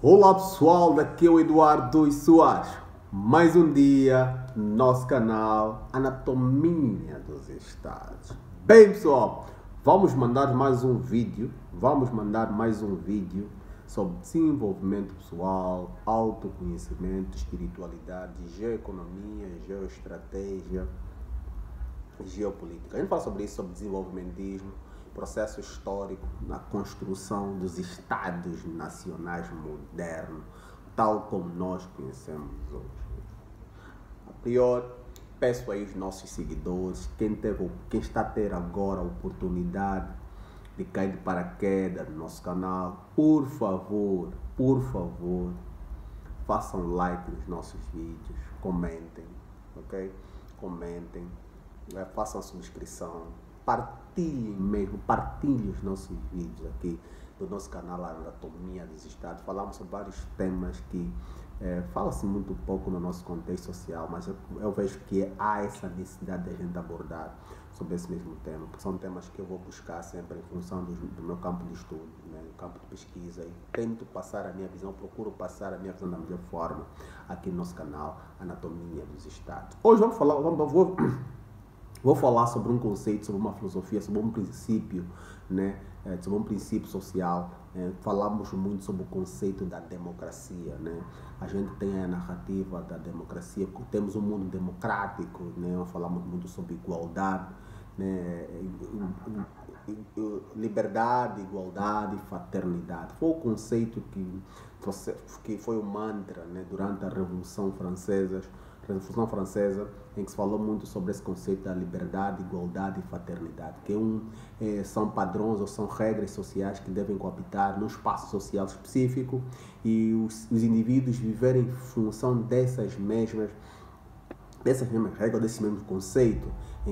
Olá pessoal, daqui é o Eduardo Soares. Mais um dia no nosso canal Anatomia dos Estados. Bem pessoal, vamos mandar mais um vídeo. Sobre desenvolvimento pessoal, autoconhecimento, espiritualidade, geoeconomia, geoestratégia, geopolítica. A gente fala sobre isso, sobre desenvolvimentismo, processo histórico na construção dos estados nacionais modernos, tal como nós conhecemos hoje. A priori, peço aí os nossos seguidores, quem está a ter agora a oportunidade de cair de paraquedas no nosso canal, por favor, façam like nos nossos vídeos, comentem, ok? Comentem, façam a subscrição, partilhem os nossos vídeos aqui do nosso canal Anatomia dos Estados. Falamos sobre vários temas que fala-se muito pouco no nosso contexto social, mas eu vejo que há essa necessidade de a gente abordar sobre esse mesmo tema, porque são temas que eu vou buscar sempre em função do meu campo de estudo, né, do campo de pesquisa, e tento passar a minha visão, procuro passar a minha visão da melhor forma aqui no nosso canal Anatomia dos Estados. Hoje vou falar sobre um conceito, sobre uma filosofia, sobre um princípio, né, sobre um princípio social. Falamos muito sobre o conceito da democracia, né? A gente tem a narrativa da democracia, temos um mundo democrático, né? Falamos muito sobre igualdade, né? Liberdade, igualdade, fraternidade. Foi o conceito que foi o mantra, né, durante a Revolução Francesa, em que se falou muito sobre esse conceito da liberdade, igualdade e fraternidade, que são padrões ou são regras sociais que devem coabitar num espaço social específico, e os indivíduos viverem em função dessas mesmas regras, desse mesmo conceito,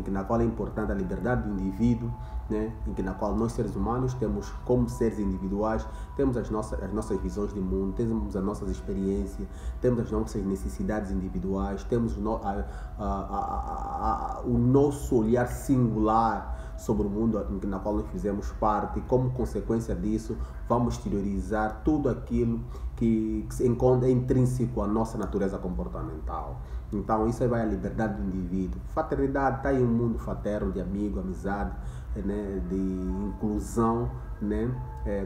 na qual é importante a liberdade do indivíduo, né? Na qual nós, seres humanos, temos, como seres individuais, temos as nossas visões de mundo, temos as nossas experiências, temos as nossas necessidades individuais, temos o nosso olhar singular sobre o mundo na qual nós fizemos parte, e como consequência disso vamos exteriorizar tudo aquilo que se encontra intrínseco à nossa natureza comportamental. Então isso aí vai à liberdade do indivíduo. Fraternidade, está aí um mundo fraterno de amigo, amizade, né, de inclusão, né,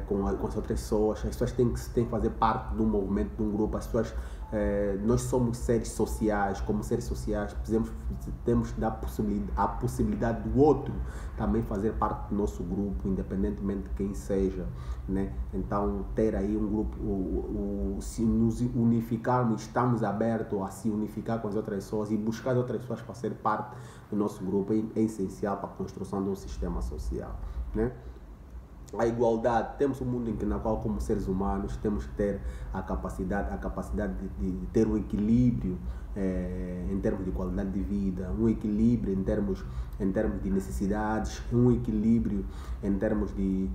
com as outras pessoas. As pessoas têm que fazer parte de um movimento, de um grupo. As pessoas, nós somos seres sociais. Como seres sociais, temos que dar a possibilidade do outro também fazer parte do nosso grupo, independentemente de quem seja, né? Então, ter aí um grupo, se nos unificarmos, estamos abertos a se unificar com as outras pessoas e buscar as outras pessoas para ser parte do nosso grupo, é essencial para a construção de um sistema social, né? A igualdade, temos um mundo na qual, como seres humanos, temos que ter a capacidade de ter um equilíbrio em termos de qualidade de vida, um equilíbrio em termos de necessidades, um equilíbrio em termos de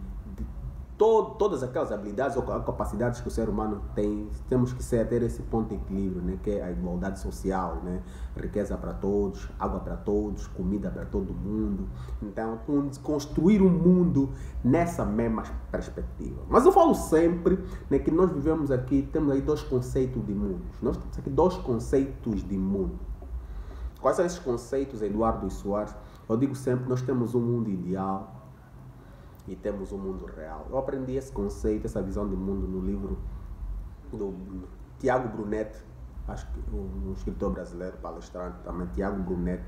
todas aquelas habilidades ou capacidades que o ser humano tem. Temos que ter esse ponto de equilíbrio, né, que é a igualdade social, né? Riqueza para todos, água para todos, comida para todo mundo. Então, construir um mundo nessa mesma perspectiva. Mas eu falo sempre, né, que nós vivemos aqui, temos aí dois conceitos de mundo. Nós temos aqui dois conceitos de mundo. Quais são esses conceitos, Eduardo Soares? Eu digo sempre, nós temos um mundo ideal e temos um mundo real. Eu aprendi esse conceito, essa visão de mundo no livro do Tiago Brunet, acho que um escritor brasileiro, palestrante também. Tiago Brunet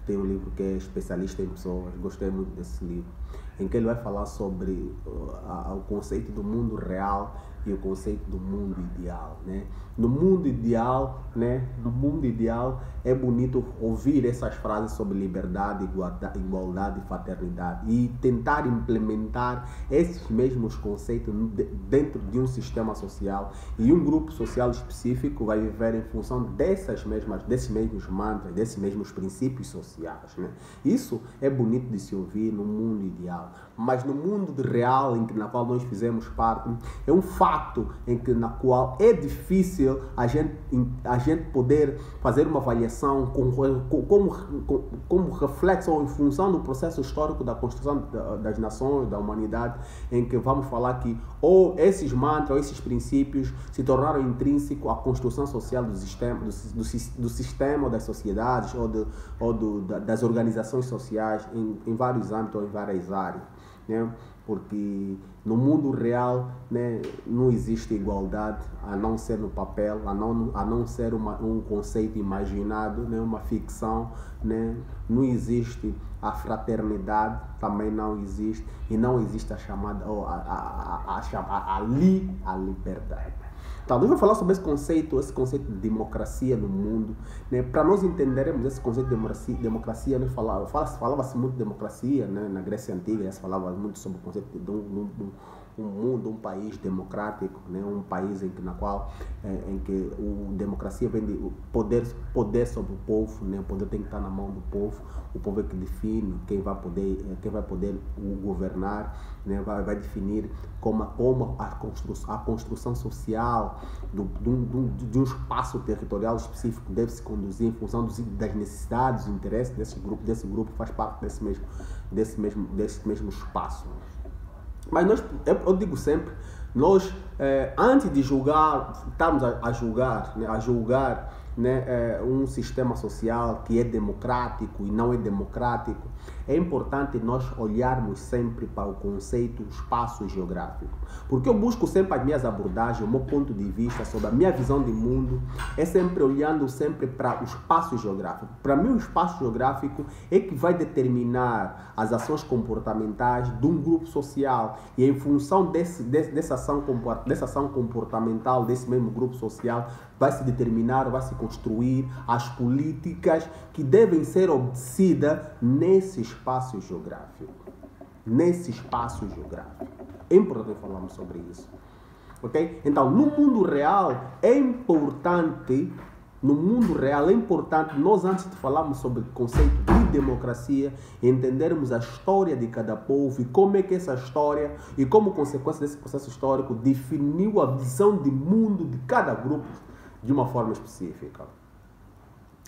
tem um livro que é especialista em pessoas. Gostei muito desse livro, em que ele vai falar sobre o conceito do mundo real e o conceito do mundo ideal, né? No mundo ideal, é bonito ouvir essas frases sobre liberdade, igualdade e fraternidade, e tentar implementar esses mesmos conceitos dentro de um sistema social, e um grupo social específico vai viver em função desses mesmos mantras, desses mesmos princípios sociais, né? Isso é bonito de se ouvir no mundo ideal. ideal. Mas no mundo real na qual nós fizemos parte, é um fato na qual é difícil a gente poder fazer uma avaliação como reflexo ou em função do processo histórico da construção das nações, da humanidade, em que vamos falar que ou esses mantras, ou esses princípios se tornaram intrínsecos à construção social do sistema, das sociedades ou das organizações sociais em vários âmbitos ou em várias áreas. Né? Porque no mundo real, né, não existe igualdade, a não ser no papel, a não ser um conceito imaginado, né, uma ficção, né? Não existe a fraternidade, também não existe, e não existe a chamada a liberdade. Então, nós vamos falar sobre esse conceito de democracia no mundo, né? Para nós entendermos esse conceito de democracia, nós falava-se muito de democracia, né? Na Grécia Antiga, se falava muito sobre o conceito de um mundo, um país democrático, né? Um país em que a democracia vem de poder sobre o povo, né? O poder tem que estar na mão do povo, o povo é que define quem vai poder governar, né? Vai definir como a construção social de um espaço territorial específico deve se conduzir em função das necessidades, dos interesses desse grupo faz parte desse mesmo espaço. Mas eu digo sempre, nós, antes de estarmos a julgar, né, um sistema social que é democrático e não é democrático, é importante nós olharmos sempre para o conceito espaço geográfico. Porque eu busco sempre as minhas abordagens, o meu ponto de vista sobre a minha visão de mundo, é sempre olhando sempre para o espaço geográfico. Para mim, o espaço geográfico é que vai determinar as ações comportamentais de um grupo social. E em função dessa ação comportamental desse mesmo grupo social, vai se determinar, vai se construir as políticas que devem ser obedecidas nesse espaço geográfico. É importante falarmos sobre isso. Ok? Então, no mundo real, é importante nós, antes de falarmos sobre o conceito de democracia, entendermos a história de cada povo e como é que essa história, e como consequência desse processo histórico, definiu a visão de mundo de cada grupo de uma forma específica.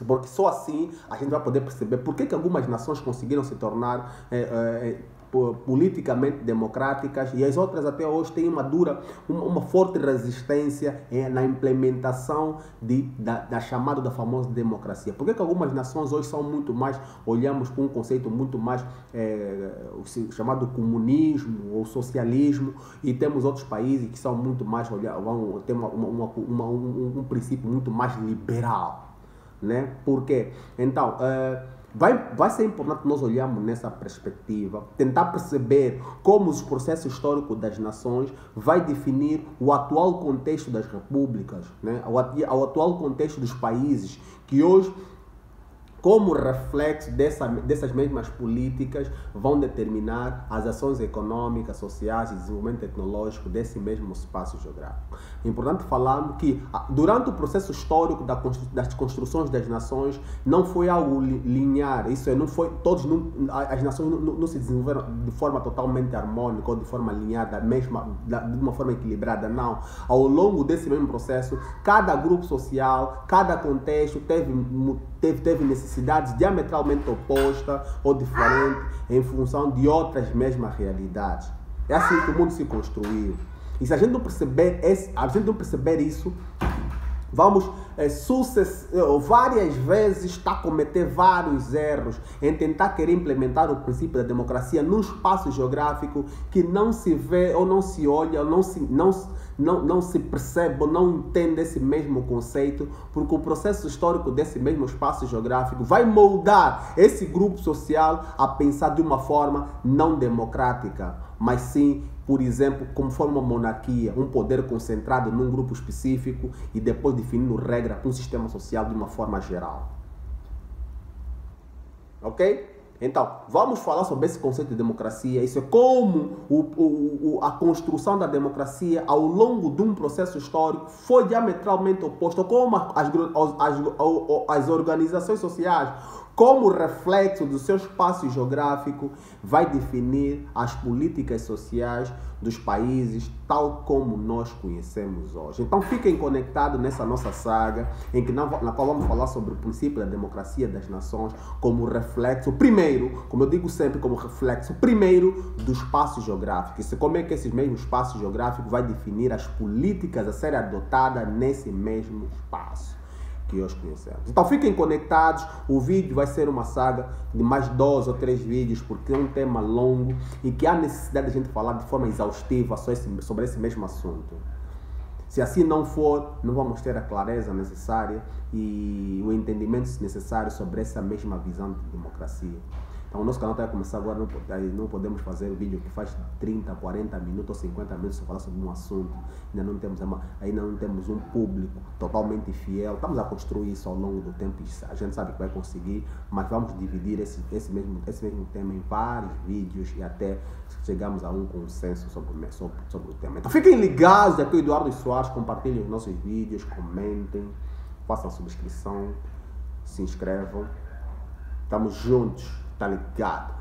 Porque só assim a gente vai poder perceber por que algumas nações conseguiram se tornar politicamente democráticas e as outras até hoje têm uma forte resistência na implementação da chamada, da famosa democracia. Por que algumas nações hoje são muito mais, olhamos para um conceito muito mais chamado comunismo ou socialismo, e temos outros países que são muito mais, vão ter um princípio muito mais liberal, né? Por quê? Então, vai ser importante nós olharmos nessa perspectiva, tentar perceber como os processos históricos das nações vai definir o atual contexto das repúblicas, né? O atual contexto dos países que hoje, como reflexo dessas mesmas políticas, vão determinar as ações econômicas, sociais e desenvolvimento tecnológico desse mesmo espaço geográfico. É importante falarmos que, durante o processo histórico das construções das nações, não foi algo linear. Isso é, não foi, as nações não se desenvolveram de forma totalmente harmônica ou de forma linear, de uma forma equilibrada, não. Ao longo desse mesmo processo, cada grupo social, cada contexto teve necessidades diametralmente opostas ou diferentes em função de outras mesmas realidades. É assim que o mundo se construiu. E se a gente não perceber isso, vamos várias vezes estar a cometer vários erros em tentar querer implementar o princípio da democracia num espaço geográfico que não se vê ou não se olha, ou não se percebe ou não entende esse mesmo conceito, porque o processo histórico desse mesmo espaço geográfico vai moldar esse grupo social a pensar de uma forma não democrática, mas sim, por exemplo, como forma monarquia, um poder concentrado num grupo específico e depois definindo regras para um sistema social de uma forma geral. Ok? Então, vamos falar sobre esse conceito de democracia. Isso é como a construção da democracia ao longo de um processo histórico foi diametralmente oposto, como as organizações sociais como reflexo do seu espaço geográfico, vai definir as políticas sociais dos países tal como nós conhecemos hoje. Então fiquem conectados nessa nossa saga, na qual vamos falar sobre o princípio da democracia das nações como reflexo, primeiro, como eu digo sempre, como reflexo, primeiro, do espaço geográfico. E como é que esse mesmo espaço geográfico vai definir as políticas a serem adotadas nesse mesmo espaço que hoje conhecemos. Então fiquem conectados, o vídeo vai ser uma saga de mais 2 ou 3 vídeos, porque é um tema longo e que há necessidade de a gente falar de forma exaustiva sobre esse mesmo assunto. Se assim não for, não vamos ter a clareza necessária e o entendimento necessário sobre essa mesma visão de democracia. Então o nosso canal está a começar agora, não podemos fazer o vídeo que faz 30, 40 minutos ou 50 minutos para falar sobre um assunto. Ainda não temos um público totalmente fiel. Estamos a construir isso ao longo do tempo e a gente sabe que vai conseguir, mas vamos dividir esse mesmo tema em vários vídeos e até chegamos a um consenso sobre o tema. Então fiquem ligados, aqui é o Eduardo Soares, compartilhem os nossos vídeos, comentem, façam a subscrição, se inscrevam. Estamos juntos. Tá ligado?